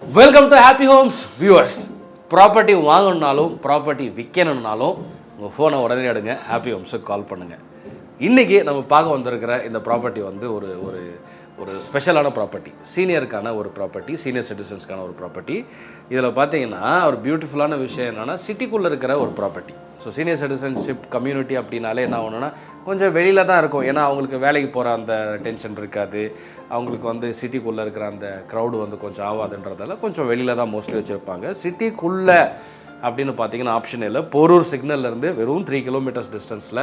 Welcome to happy homes viewers. Property வாங்கணுன்னாலும் property விற்கணுன்னாலும் உங்கள் ஃபோனை உடனே எடுங்க, ஹாப்பி ஹோம்ஸுக்கு கால் பண்ணுங்கள். இன்றைக்கி நம்ம பார்க்க வந்திருக்கிற இந்த ப்ராப்பர்ட்டி வந்து ஒரு ஒரு ஒரு ஸ்பெஷலான ப்ராப்பர்ட்டி, சீனியருக்கான ஒரு ப்ராப்பர்ட்டி, சீனியர் சிட்டிசன்ஸ்க்கான ஒரு ப்ராப்பர்ட்டி. இதில் பார்த்தீங்கன்னா ஒரு பியூட்டிஃபுல்லான விஷயம் என்னென்னா சிட்டிக்குள்ளே இருக்கிற ஒரு property. So senior citizenship community அப்படின்னாலே என்ன ஒன்றுனா கொஞ்சம் வெளியில் தான் இருக்கும். ஏன்னா அவங்களுக்கு வேலைக்கு போகிற அந்த டென்ஷன் இருக்காது, அவங்களுக்கு வந்து சிட்டிக்குள்ளே இருக்கிற அந்த க்ரௌடு வந்து கொஞ்சம் ஆகாதுன்றதால கொஞ்சம் வெளியில் தான் மோஸ்ட்லி வச்சுருப்பாங்க. சிட்டிக்குள்ளே அப்படின்னு பார்த்தீங்கன்னா ஆப்ஷன் இல்லை. போரூர் சிக்னல்லேருந்து வெறும் 3 கிலோமீட்டர்ஸ் டிஸ்டன்ஸில்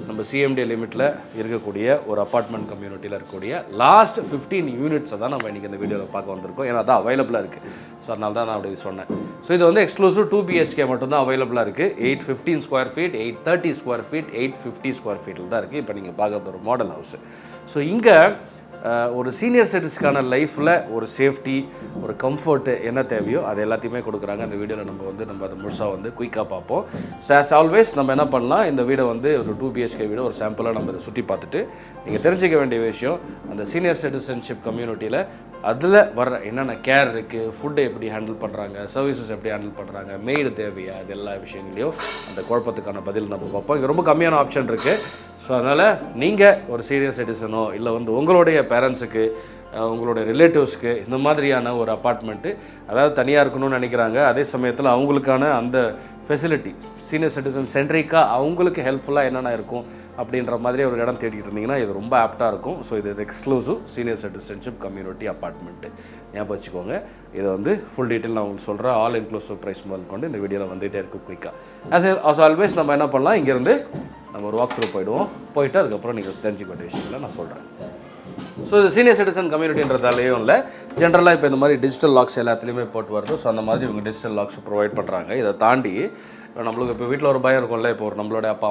நம்ம சிஎம்டி லிமிட்டில் இருக்கக்கூடிய ஒரு அப்பார்ட்மெண்ட் கம்யூனிட்டியில் இருக்கக்கூடிய லாஸ்ட் 15 யூனிட்ஸை தான் நம்ம இன்றைக்கி இந்த வீடியோவில் பார்க்க வந்திருக்கோம். ஏன்னா அதான் அவைலபிளாக இருக்குது. ஸோ அதனால தான் நான் அப்படி சொன்னேன். ஸோ இது வந்து எக்ஸ்க்ளூசிவ் 2 BHK மட்டும்தான் அவைலபிளாக இருக்குது. 815 square feet, 830 square feet, 850 square ஃபீட்டில் தான் இருக்குது. இப்போ நீங்கள் பார்க்குறது ஒரு மாடல் ஹவுஸ். ஸோ இங்கே ஒரு சீனியர் சிட்டிசனுக்கான லைஃப்பில் ஒரு சேஃப்டி, ஒரு கம்ஃபர்ட்டு என்ன தேவையோ அது எல்லாத்தையுமே கொடுக்குறாங்க. அந்த வீடியோவில் நம்ம அதை முழுசாக வந்து குயிக்காக பார்ப்போம். ஸோ ஆஸ் ஆல்வேஸ் நம்ம என்ன பண்ணலாம், இந்த வீடை வந்து ஒரு 2 BHK வீடு ஒரு சாம்பிளாக நம்ம இதை சுற்றி பார்த்துட்டு நீங்கள் தெரிஞ்சிக்க வேண்டிய விஷயம், அந்த சீனியர் சிட்டிசன்ஷிப் கம்யூனிட்டியில் அதில் வர்ற என்னென்ன கேர் இருக்குது, ஃபுட்டை எப்படி ஹேண்டில் பண்ணுறாங்க, சர்வீசஸ் எப்படி ஹேண்டில் பண்ணுறாங்க, மெய்டு தேவையா, அது எல்லா விஷயங்களையும் அந்த குழப்பத்துக்கான பதில் நம்ம பார்ப்போம். இங்கே ரொம்ப கம்மியான ஆப்ஷன் இருக்குது. ஸோ அதனால் நீங்கள் ஒரு சீனியர் சிட்டிசனோ இல்லை வந்து உங்களுடைய பேரண்ட்ஸுக்கு, உங்களுடைய ரிலேட்டிவ்ஸ்க்கு இந்த மாதிரியான ஒரு அப்பார்ட்மெண்ட்டு, அதாவது தனியாக இருக்கணும்னு நினைக்கிறாங்க, அதே சமயத்தில் அவங்களுக்கான அந்த ஃபெசிலிட்டி சீனியர் சிட்டிசன் சென்ட்ரிக்காக அவங்களுக்கு ஹெல்ப்ஃபுல்லாக என்னென்ன இருக்கும் அப்படின்ற மாதிரி ஒரு இடம் தேடிட்டு இருந்தீங்கன்னா இது ரொம்ப ஆப்டாக இருக்கும். ஸோ இது exclusive senior citizenship community apartment ஞாபகம் வச்சுக்கோங்க. இதை வந்து ஃபுல் டீட்டெயில் நான் உங்களுக்கு சொல்கிறேன். ஆல் இன்க்ளூசிவ் ப்ரைஸ் முதல் கொண்டு இந்த வீடியோவில் வந்துகிட்டே இருக்கும் குயிக்காக. ஆஸ் ஆல்வேஸ் நம்ம என்ன பண்ணலாம், இங்கேருந்து நம்ம ஒரு வாக் த்ரூ போயிட்டு அதுக்கப்புறம் நீங்கள் தெரிஞ்சுக்க வேண்டிய விஷயங்களை நான் சொல்கிறேன். ஸோ இது சீனியர் சிட்டிசன் கம்யூனிட்டின்றதாலேயும் இல்லை, ஜென்ரலாக இப்போ இந்த மாதிரி டிஜிட்டல் லாக்ஸ் எல்லாத்துலேயுமே போட்டு வருது. ஸோ அந்த மாதிரி இவங்க டிஜிட்டல் லாக்ஸ் ப்ரொவைட் பண்ணுறாங்க. இதை தாண்டி நம்மளுக்கு இப்போ வீட்டில் ஒரு பயம் இருக்கும்ல, இப்போ ஒரு நம்மளோட அப்பா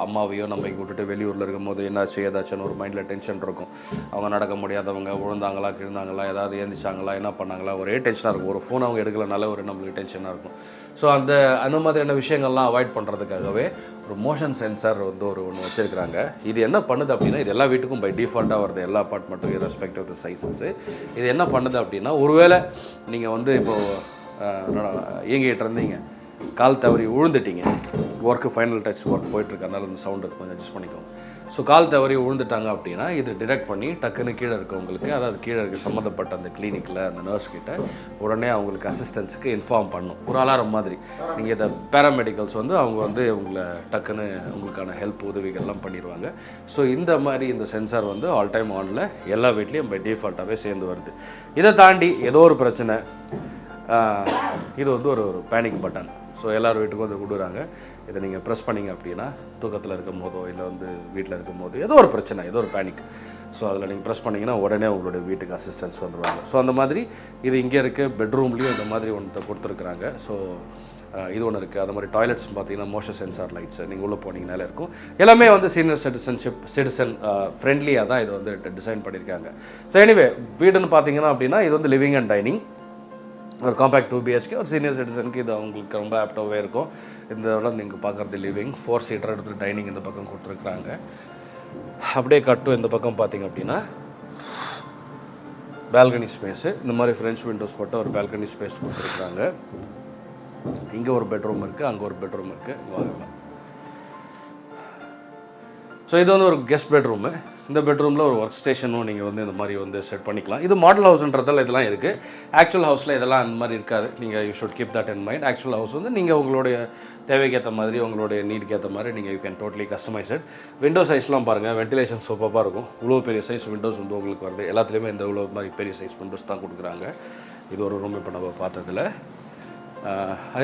அம்மாவையோ நம்ம இங்கே விட்டுட்டு வெளியூரில் இருக்கும் போது என்னாச்சு ஏதாச்சுன்னு ஒரு மைண்டில் டென்ஷன் இருக்கும். அவங்க நடக்க முடியாதவங்க, விழுந்தாங்களா கிழந்தாங்களா, ஏதாவது ஏந்திச்சாங்களா, என்ன பண்ணாங்களா, ஒரே டென்ஷனாக இருக்கும். ஒரு ஃபோன் அவங்க எடுக்கலனால ஒரு நம்மளுக்கு டென்ஷனாக இருக்கும். ஸோ அந்த மாதிரியான விஷயங்கள்லாம் அவாய்ட் பண்ணுறதுக்காகவே ஒரு மோஷன் சென்சார் வந்து ஒன்று வச்சுருக்கிறாங்க. இது என்ன பண்ணுது அப்படின்னா, இது எல்லா வீட்டுக்கும் பை டிஃபால்ட்டாக வருது, எல்லா அப்பார்ட்மெண்ட்டும் ரெஸ்பெக்டிவ் த சைஸஸ். இது என்ன பண்ணுது அப்படின்னா, ஒருவேளை நீங்கள் வந்து இப்போது இயங்கிட்டு இருந்தீங்க, கால் தவறி விழுந்துட்டீங்க, ஒர்க்கு ஃபைனல் டச் ஒர்க் போயிட்டுருக்கு, அதனால அந்த சவுண்டு கொஞ்சம் அட்ஜஸ்ட் பண்ணிக்கோங்க. ஸோ கால் தவறி விழுந்துட்டாங்க அப்படின்னா இது டிடெக்ட் பண்ணி டக்குன்னு கீழே இருக்கவங்களுக்கு, அதாவது கீழே இருக்க சம்மந்தப்பட்ட அந்த கிளினிக்கில் அந்த நர்ஸ் கிட்ட உடனே அவங்களுக்கு அசிஸ்டன்ஸுக்கு இன்ஃபார்ம் பண்ணும். ஒரு அலாரம் மாதிரி நீங்கள் இதை பேராமெடிக்கல்ஸ் வந்து அவங்க வந்து உங்களை டக்குன்னு உங்களுக்கான ஹெல்ப் உதவிகள்லாம் பண்ணிடுவாங்க. ஸோ இந்த மாதிரி இந்த சென்சார் வந்து ஆல் டைம் ஆனில் எல்லா வீட்லேயும் பை டிஃபால்ட்டாகவே சேர்ந்து வருது. இதை தாண்டி ஏதோ ஒரு பிரச்சனை, இது வந்து ஒரு பேனிக் பட்டன். ஸோ எல்லோரும் வீட்டுக்கும் வந்து கொடுக்குறாங்க. இதை நீங்கள் ப்ரெஸ் பண்ணிங்க அப்படின்னா தூக்கத்தில் இருக்கும் போதோ இல்லை வந்து வீட்டில் இருக்கும் போது ஏதோ ஒரு பிரச்சனை, ஏதோ ஒரு பேனிக், ஸோ அதில் நீங்கள் ப்ரெஸ் பண்ணிங்கன்னா உடனே உங்களுடைய வீட்டுக்கு அசிஸ்டன்ஸ் வந்துடுவாங்க. ஸோ அந்த மாதிரி இது இங்கே இருக்க பெட்ரூம்லேயும் இந்த மாதிரி ஒன்று கொடுத்துருக்குறாங்க. ஸோ இது ஒன்று இருக்குது. அது மாதிரி டாய்லெட்ஸ் பார்த்தீங்கன்னா மோஷன் சென்சார் லைட்ஸ் நீங்கள் உள்ளே போனீங்கனாலே இருக்கும். எல்லாமே வந்து சீனியர் சிட்டிசன் ஃப்ரெண்ட்லியாக தான் இது வந்து டிசைன் பண்ணியிருக்காங்க. ஸோ எனிவே வீடுன்னு பார்த்தீங்கன்னா அப்படின்னா இது வந்து லிவிங் அண்ட் டைனிங், ஒரு காம்பேக்ட் 2 BHK. ஒரு சீனியர் சிட்டிசனுக்கு இது அவங்களுக்கு ரொம்ப ஆப்டாகவே இருக்கும். இந்த இடம் நீங்கள் பார்க்குறது லிவிங், 4 சீட்டர் எடுத்து டைனிங் இந்த பக்கம் கொடுத்துருக்குறாங்க. அப்படியே கட்டும் இந்த பக்கம் பார்த்தீங்க அப்படின்னா பால்கனி ஸ்பேஸு, இந்த மாதிரி ஃப்ரெஞ்ச் விண்டோஸ் போட்டு ஒரு பால்கனி ஸ்பேஸ் கொடுத்துருக்குறாங்க. இங்கே ஒரு பெட்ரூம் இருக்குது, அங்கே ஒரு பெட்ரூம் இருக்குது. வாங்கலாம். ஸோ இது வந்து ஒரு கெஸ்ட் பெட்ரூமு. இந்த பெட்ரூமில் ஒரு ஒர்க் ஸ்டேஷனும் நீங்கள் வந்து இந்த மாதிரி வந்து செட் பண்ணிக்கலாம். இது மாடல் ஹவுஸ்ன்றதால இதெல்லாம் இருக்குது. ஆக்சுவல் ஹவுஸில் இதெல்லாம் அந்த மாதிரி இருக்காது. நீங்கள் you should keep that in mind. Actual house வந்து நீங்கள் உங்களுடைய தேவைக்கு ஏற்ற மாதிரி, உங்களுடைய நீடுக்கு ஏற்ற மாதிரி நீங்கள் you can totally customize it. Window சைஸ்லாம் பாருங்கள், வென்டிலேஷன் சூப்பராக இருக்கும். இவ்வளோ பெரிய சைஸ் விண்டோஸ் வந்து உங்களுக்கு வருது. எல்லாத்துலேயுமே இந்த இவ்வளோ மாதிரி பெரிய சைஸ் விண்டோஸ் தான் கொடுக்குறாங்க. இது ஒரு ரூம் இப்போ நம்ம பார்த்ததில்.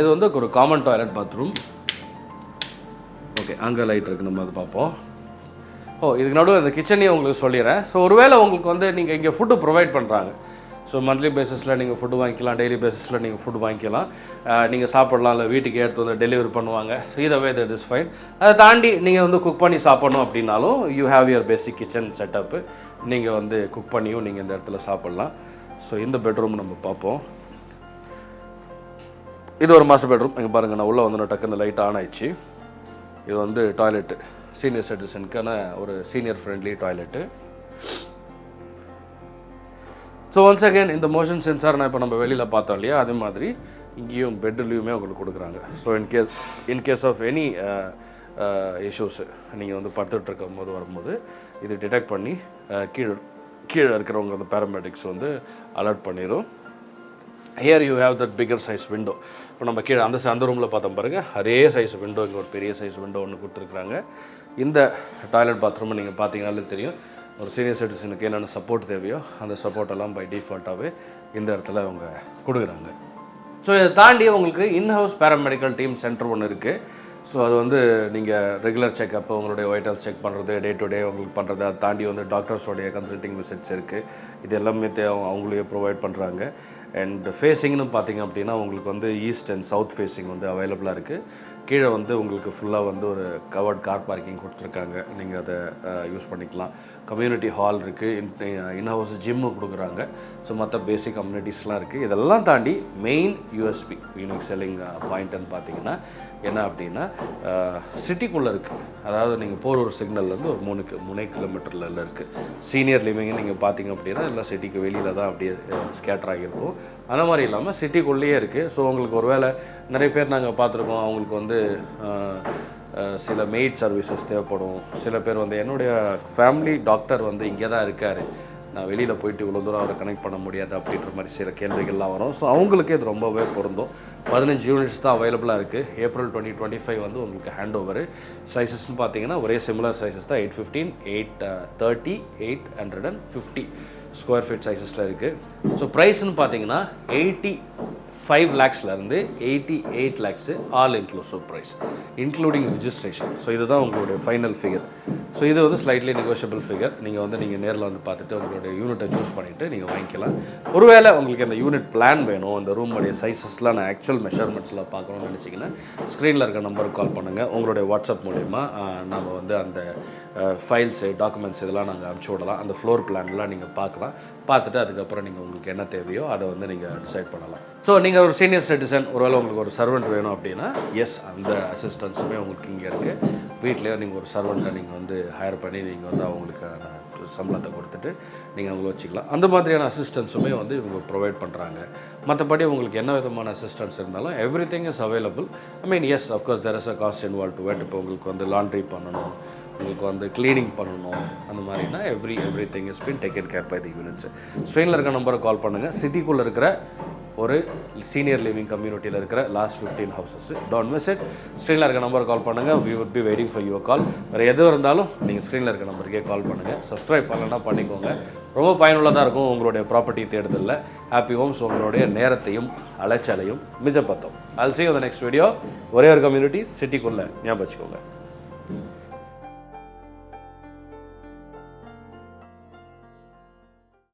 இது வந்து ஒரு காமன் டாய்லெட் பாத்ரூம். ஓகே, அங்கே லைட் இருக்குது, நம்ம அதை பார்ப்போம். இதுக்கு நடுவில் இந்த கிச்சனையும் உங்களுக்கு சொல்லிடுறேன். ஸோ ஒருவேளை உங்களுக்கு வந்து நீங்கள் இங்கே ஃபுட்டு ப்ரொவைட் பண்ணுறாங்க. ஸோ மந்த்லி பேசிஸில் நீங்கள் ஃபுட்டு வாங்கிக்கலாம், டெய்லி பேசிஸில் நீங்கள் ஃபுட்டு வாங்கிக்கலாம், நீங்கள் சாப்பிட்லாம், இல்லை வீட்டுக்கு எடுத்து வந்து டெலிவரி பண்ணுவாங்க. ஸோ இதவே தட் இஸ் ஃபைன். அதை தாண்டி நீங்கள் வந்து குக் பண்ணி சாப்பிட்ணும் அப்படின்னாலும் you have your basic kitchen setup. நீங்கள் வந்து குக் பண்ணியும் நீங்கள் இந்த இடத்துல சாப்பிட்லாம். ஸோ இந்த பெட்ரூம் நம்ம பார்ப்போம். இது ஒரு மாஸ்டர் பெட்ரூம். இங்கே பாருங்கள், நான் உள்ளே வந்து டக்குன்னு லைட் ஆன் ஆயிடுச்சு. இது வந்து டாய்லெட்டு, சீனியர் சிட்டிசனுக்கான ஒரு senior friendly toilet. So so once again இந்த மோஷன் சென்சார் நான் இப்போ நம்ம வெளியில் பார்த்தோம் இல்லையா, அதே மாதிரி இங்கேயும் பெட்லேயுமே உங்களுக்கு கொடுக்குறாங்க. So in case of any issues நீங்கள் வந்து படுத்துட்டு இருக்கும் போது வரும்போது இது டிடெக்ட் பண்ணி கீழே இருக்கிறவங்க அந்த பேராமெடிக்ஸ் வந்து அலர்ட் பண்ணிடும். Here you have that figure size window. இப்போ நம்ம கீழே அந்த ரூமில் பார்த்தோம் பாருங்கள், அதே சைஸ் விண்டோ, இங்கே ஒரு பெரிய சைஸ் விண்டோ ஒன்று கொடுத்துருக்குறாங்க. இந்த டாய்லெட் பாத்ரூமை நீங்கள் பார்த்தீங்கன்னாலே தெரியும், ஒரு சீனியர் சிட்டிசனுக்கு என்னென்ன சப்போர்ட் தேவையோ அந்த சப்போர்ட்டெல்லாம் பை டிஃபால்ட்டாகவே இந்த இடத்துல அவங்க கொடுக்குறாங்க. ஸோ இதை தாண்டி உங்களுக்கு இன்ஹவுஸ் பேராமெடிக்கல் டீம் சென்டர் ஒன்று இருக்குது. ஸோ அது வந்து நீங்கள் ரெகுலர் செக்அப், உங்களுடைய வைட்டல்ஸ் செக் பண்ணுறது, டே டு டே உங்களுக்கு பண்ணுறது, அதை தாண்டி வந்து டாக்டர்ஸோடைய கன்சல்டிங் விசிட்ஸ் இருக்குது. இது எல்லாமே அவங்களே ப்ரொவைட் பண்ணுறாங்க. அண்ட் ஃபேஸிங்னு பார்த்தீங்க அப்படின்னா உங்களுக்கு வந்து ஈஸ்ட் அண்ட் சவுத் ஃபேஸிங் வந்து அவைலபிளாக இருக்குது. கீழே வந்து உங்களுக்கு ஃபுல்லாக வந்து ஒரு கவர்ட் கார் பார்க்கிங் கொடுத்துருக்காங்க, நீங்கள் அதை யூஸ் பண்ணிக்கலாம். கம்யூனிட்டி ஹால் இருக்குது, இன்ஹவுஸ் ஜிம்மு கொடுக்குறாங்க. ஸோ மற்ற பேசிக் கம்யூனிட்டிஸ்லாம் இருக்குது. இதெல்லாம் தாண்டி மெயின் யூஎஸ்பி யூனிக் செல்லிங் பாயிண்ட்டுன்னு பார்த்தீங்கன்னா என்ன அப்படின்னா சிட்டிக்குள்ளே இருக்குது. அதாவது நீங்கள் போகிற ஒரு சிக்னல்லேருந்து ஒரு 3 கிலோமீட்டரில் இருக்குது. சீனியர் லிவிங்கு நீங்கள் பார்த்தீங்க அப்படின்னா எல்லாம் சிட்டிக்கு வெளியில் தான் அப்படியே ஸ்கேட்டர் ஆகியிருக்கும். அந்த மாதிரி இல்லாமல் சிட்டிக்குள்ளேயே இருக்குது. ஸோ உங்களுக்கு ஒரு வேளை நிறைய பேர் நாங்கள் பார்த்துருக்கோம், அவங்களுக்கு வந்து சில மெய்ட் சர்வீசஸ் தேவைப்படும். சில பேர் வந்து என்னுடைய ஃபேமிலி டாக்டர் வந்து இங்கே தான் இருக்கார், நான் வெளியில் போயிட்டு இவ்வளோ தூரம் அவரை கனெக்ட் பண்ண முடியாது அப்படின்ற மாதிரி சில கேள்விகள்லாம் வரும். ஸோ அவங்களுக்கு இது ரொம்பவே பொருந்தும். 15 யூனிட்ஸ் தான் அவைலபிளாக இருக்குது. ஏப்ரல் 2025 வந்து உங்களுக்கு ஹேண்ட் ஓவர். சைஸஸ்ன்னு பார்த்தீங்கன்னா ஒரே சிமிலர் சைஸஸ் தான், 815, 830, 850 ஸ்கொயர் ஃபீட் சைஸஸில் இருக்குது. ஸோ ப்ரைஸ்ன்னு பார்த்தீங்கன்னா 85 lakhsலேருந்து 88 lakhs all inclusive price, including registration. So இதுதான் உங்களுடைய ஃபைனல் ஃபிகர். ஸோ இது வந்து ஸ்லைட்லி நெகோஷியபிள் ஃபிகர். நீங்கள் நேரில் வந்து பார்த்துட்டு உங்களுடைய யூனிட்டை சூஸ் பண்ணிவிட்டு நீங்கள் வாங்கிக்கலாம். ஒருவேளை உங்களுக்கு அந்த யூனிட் பிளான் வேணும், அந்த ரூமுடைய சைஸஸ்லாம் நான் ஆக்சுவல் மெஷர்மெண்ட்ஸில் பார்க்கணும்னு நினச்சிங்கன்னா ஸ்க்ரீனில் இருக்க நம்பருக்கு கால் பண்ணுங்கள். உங்களுடைய வாட்ஸ்அப் மூலிமா நம்ம வந்து அந்த ஃபைல்ஸு, டாக்குமெண்ட்ஸ் இதெல்லாம் நாங்கள் அனுப்பிச்சி விடலாம். அந்த ஃப்ளோர் பிளான்லாம் நீங்கள் பார்க்கலாம். பார்த்துட்டு அதுக்கப்புறம் நீங்கள் உங்களுக்கு என்ன தேவையோ அதை வந்து நீங்கள் டிசைட் பண்ணலாம். ஸோ நீங்கள் ஒரு சீனியர் சிட்டிசன், ஒருவேளை உங்களுக்கு ஒரு சர்வெண்ட் வேணும் அப்படின்னா எஸ், அந்த அசிஸ்டன்ஸுமே உங்களுக்கு இங்கே இருக்குது. வீட்டிலேயே நீங்கள் ஒரு சர்வெண்ட்டை நீங்கள் வந்து ஹையர் பண்ணி நீங்கள் வந்து அவங்களுக்கான சம்பளத்தை கொடுத்துட்டு நீங்கள் அவங்கள வச்சுக்கலாம். அந்த மாதிரியான அசிஸ்டன்ஸுமே வந்து இவங்க ப்ரொவைட் பண்ணுறாங்க. மற்றபடி உங்களுக்கு என்ன விதமான அசிஸ்டன்ஸ் இருந்தாலும் everything is available. I mean yes, of course there is a cost involve to it. இப்போ உங்களுக்கு வந்து லாண்ட்ரி பண்ணணும், உங்களுக்கு வந்து க்ளீனிங் பண்ணணும், அந்த மாதிரினா everything is been taken care by the units. ஸ்க்ரீனில் இருக்க நம்பரை கால் பண்ணுங்கள். சிட்டிக்குள்ளே இருக்கிற ஒரு சீனியர் லிவிங் கம்யூனிட்டியில் இருக்கிற last 15 houses, don't miss it. ஸ்க்ரீனில் இருக்க நம்பரை கால் பண்ணுங்கள். We would be waiting for your call. வேறு எது இருந்தாலும் நீங்கள் ஸ்க்ரீனில் இருக்க நம்பருக்கே கால் பண்ணுங்கள். சப்ஸ்கிரைப் பண்ணலன்னா பண்ணிக்கோங்க, ரொம்ப பயனுள்ளதாக இருக்கும் உங்களுடைய ப்ராப்பர்ட்டி தேடுதலில். ஹாப்பி ஹோம்ஸ் உங்களுடைய நேரத்தையும் அலைச்சலையும் மிச்சப்படுத்தும். I'll see you in the next video. ஒரே ஒரு கம்யூனிட்டி சிட்டிக்குள்ளே ஞாபகம் வச்சுக்கோங்க.